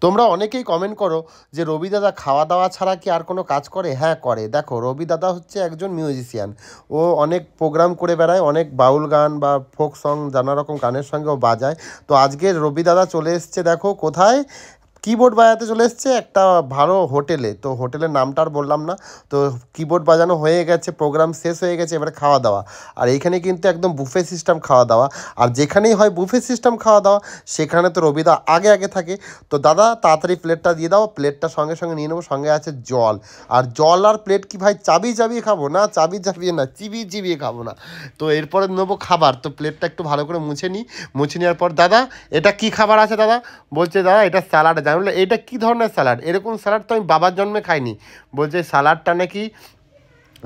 তোমরা অনেকেই কমেন্ট করো যে রবি দাদা খাওয়া দাওয়া ছাড়া কি আর কোনো কাজ করে? হ্যাঁ করে। দেখো, রবি দাদা হচ্ছে একজন মিউজিশিয়ান। ও অনেক প্রোগ্রাম করে বেড়ায়, অনেক বাউল গান বা ফোক সং নানা রকম গানের সঙ্গে ও বাজায়। তো আজকে রবি দাদা চলে এসছে দেখো কোথায়, কিবোর্ড বাজাতে চলে এসছে একটা ভালো হোটেলে। তো হোটেলের নামটা আর বললাম না। তো কিবোর্ড বাজানো হয়ে গেছে, প্রোগ্রাম শেষ হয়ে গেছে, এবারে খাওয়া দাওয়া। আর এইখানে কিন্তু একদম বুফে সিস্টেম খাওয়া দাওয়া। আর যেখানেই হয় বুফে সিস্টেম খাওয়া দাওয়া, সেখানে তো রবিদা আগে আগে থাকে। তো দাদা তাড়াতাড়ি প্লেটটা দিয়ে দাও, প্লেটটা সঙ্গে সঙ্গে নিয়ে নেবো, সঙ্গে আছে জল। আর জল আর প্লেট কি ভাই চাবিয়ে চাবিয়ে খাবো? না, চাবিয়ে চাবিয়ে না, চিবিয়ে চিবিয়ে খাবো না। তো এরপরে নেবো খাবার। তো প্লেটটা একটু ভালো করে মুছে নিই। মুছে নেওয়ার পর, দাদা এটা কি খাবার আছে দাদা? বলছে দাদা এটা স্যালাড আছে। আমি বললাম এটা কী ধরনের স্যালাড? এরকম স্যালাড তো আমি বাবার জন্মে খাইনি। বলছে স্যালাডটা নাকি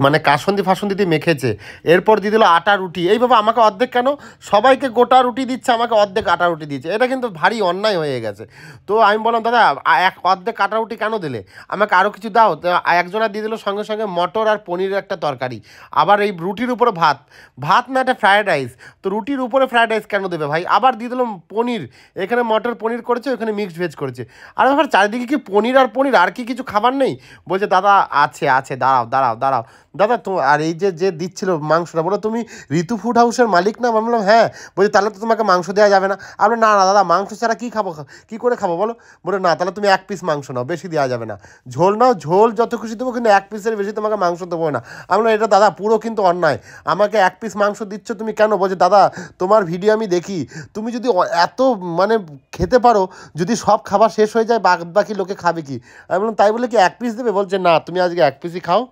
মানে কাসন্দি ফাসন্দি দিয়ে মেখেছে। এরপর দিয়ে দিল আটা রুটি। এই বাবা, আমাকে অর্ধেক কেন? সবাইকে গোটা রুটি দিচ্ছে, আমাকে অর্ধেক আটা রুটি দিচ্ছে। এটা কিন্তু ভারী অন্যায় হয়ে গেছে। তো আমি বললাম দাদা এক অর্ধেক আটা রুটি কেন দিলে? আমাকে আরও কিছু দাও। তো একজনা দিয়ে দিল সঙ্গে সঙ্গে মটর আর পনিরের একটা তরকারি। আবার এই রুটির উপরে ভাত, ভাত না একটা ফ্রায়েড রাইস। তো রুটির উপরে ফ্রায়েড রাইস কেন দেবে ভাই? আবার দিয়ে দিল পনির। এখানে মটর পনির করেছে, ওখানে মিক্সড ভেজ করেছে। আর ব্যাপার চারিদিকে কি পনির আর পনির, আর কি কিছু খাবার নেই? বলছে দাদা আছে আছে, দাঁড়াও দাঁড়াও দাঁড়াও দাদা। তো আর এই যে যে দিচ্ছিল মাংসটা, বলো তুমি ঋতু ফুড হাউসের মালিক না? আমি বললাম হ্যাঁ। বলছি তাহলে তো তোমাকে মাংস দেওয়া যাবে না। আমি না না দাদা, মাংস ছাড়া কী খাবো, কী করে খাবো বলো? বলে না, তাহলে তুমি এক পিস মাংস নাও, বেশি দেওয়া যাবে না। ঝোল নাও, ঝোল যত খুশি দেবো, কিন্তু এক পিসের বেশি তোমাকে মাংস দেবো না। আমি বললাম এটা দাদা পুরো কিন্তু অন্যায়, আমাকে এক পিস মাংস দিচ্ছ তুমি কেন? বলছে দাদা তোমার ভিডিও আমি দেখি, তুমি যদি এত মানে খেতে পারো, যদি সব খাবার শেষ হয়ে যায় বাকি লোকে খাবে কি? আমি বললাম তাই বলে কি এক পিস দেবে? বলছে না, তুমি আজকে এক পিসই খাও,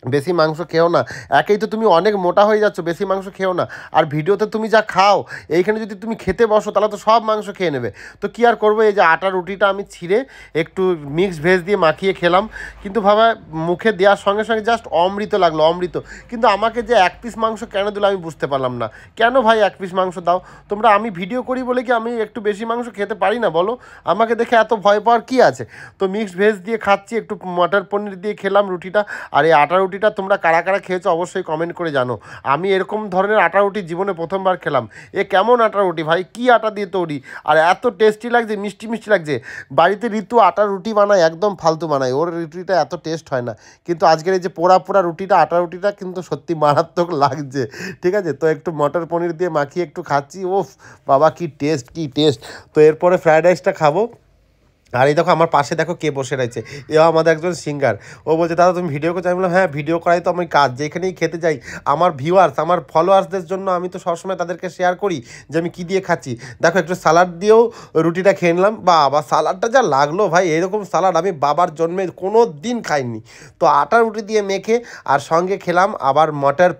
বেশি মাংস খেও না। একেই তো তুমি অনেক মোটা হয়ে যাচ্ছ, বেশি মাংস খেও না। আর ভিডিওতে তুমি যা খাও, এইখানে যদি তুমি খেতে বসো তাহলে তো সব মাংস খেয়ে নেবে। তো কী আর করবো, এই যে আটা রুটিটা আমি ছিঁড়ে একটু মিক্সড ভেজ দিয়ে মাখিয়ে খেলাম। কিন্তু ভাবা, মুখে দেওয়ার সঙ্গে সঙ্গে জাস্ট অমৃত লাগলো, অমৃত। কিন্তু আমাকে যে এক পিস মাংস কেন দিল আমি বুঝতে পারলাম না। কেন ভাই এক পিস মাংস দাও তোমরা? আমি ভিডিও করি বলে কি আমি একটু বেশি মাংস খেতে পারি না বলো? আমাকে দেখে এত ভয় পাওয়ার কী আছে? তো মিক্সড ভেজ দিয়ে খাচ্ছি, একটু মটর পনির দিয়ে খেলাম রুটিটা। আর এই আটা রুটিটা তোমরা কারা কারা খেয়েছো অবশ্যই কমেন্ট করে জানো। আমি এরকম ধরনের আটা রুটি জীবনে প্রথমবার খেলাম। এ কেমন আটা রুটি ভাই, কী আটা দিয়ে তৈরি? আর এত টেস্টি লাগছে, মিষ্টি মিষ্টি লাগছে। বাড়িতে ঋতু আটা রুটি বানায়, একদম ফালতু বানায়, ওর রুটিটা এত টেস্ট হয় না। কিন্তু আজকের এই যে পোড়া পোড়া রুটিটা, আটা রুটিটা কিন্তু সত্যি মারাত্মক লাগছে। ঠিক আছে, তো একটু মটর পনির দিয়ে মাখিয়ে একটু খাচ্ছি। ওফ বাবা, কি টেস্ট, কি টেস্ট। তো এরপরে ফ্রায়েড রাইসটা খাবো। আর এই দেখো আমার পাশে দেখো কে বসে রয়েছে, এও আমাদের একজন সিঙ্গার। ও বলছে দাদা তুমি ভিডিও করছো? আমি বললাম হ্যাঁ, ভিডিও করাই তো আমি কাজ। যেখানেই খেতে যাই, আমার ভিউয়ার্স, আমার ফলোয়ার্সদের জন্য আমি তো সবসময় তাদেরকে শেয়ার করি যে আমি কী দিয়ে খাচ্ছি। দেখো একটু সালাড দিয়েও রুটিটা খেয়ে নিলাম। বাবা সালাডটা যা লাগলো ভাই, এরকম সালাড আমি বাবার জন্মে কোনো দিন খাইনি। তো আটা রুটি দিয়ে মেখে আর সঙ্গে খেলাম আবার মটর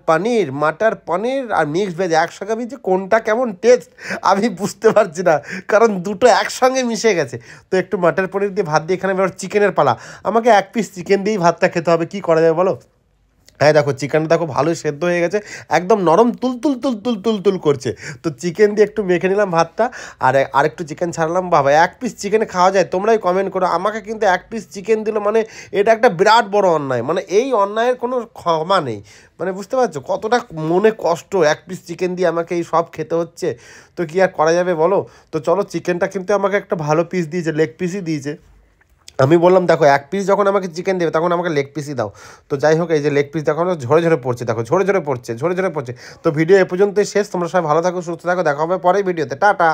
পনির আর মিক্সড ভেজ একসঙ্গে। আমি যে কোনটা কেমন টেস্ট আমি বুঝতে পারছি না, কারণ দুটো একসঙ্গে মিশে গেছে। তো একটু মটর পনির দিয়ে ভাত দিয়ে, এখানে এবার চিকেনের পালা। আমাকে এক পিস চিকেন দিয়েই ভাতটা খেতে হবে, কী করা যাবে বলো? হ্যাঁ দেখো চিকেনটা দেখো ভালোই সেদ্ধ হয়ে গেছে, একদম নরম তুল তুল তুল তুল তুল তুল করছে। তো চিকেন দিয়ে একটু মেখে নিলাম ভাতটা, আর আরেকটু চিকেন ছাড়লাম। বাবা এক পিস চিকেনে খাওয়া যায়? তোমরাই কমেন্ট করো। আমাকে কিন্তু এক পিস চিকেন দিল মানে এটা একটা বিরাট বড় অন্যায়, মানে এই অন্যায়ের কোনো ক্ষমা নেই। মানে বুঝতে পারছো কতটা মনে কষ্ট, এক পিস চিকেন দিয়ে আমাকে এই সব খেতে হচ্ছে। তো কী আর করা যাবে বলো? তো চলো, চিকেনটা কিন্তু আমাকে একটা ভালো পিস দিয়েছে, লেগ পিসই দিয়েছে। আমি বললাম দেখো এক পিস যখন আমাকে চিকেন দেবে তখন আমাকে লেগ পিসই দাও। তো যাই হোক, এই যে লেগ পিস দেখো ঝরে ঝরে পড়ছে, দেখো ঝরে ঝরে পড়ছে, ঝরে ঝরে পড়ছে। তো ভিডিও এ পর্যন্তই শেষ। তোমরা সবাই ভালো থাকো, সুস্থ থাকো, দেখা হবে পরের ভিডিওতে। টাটা।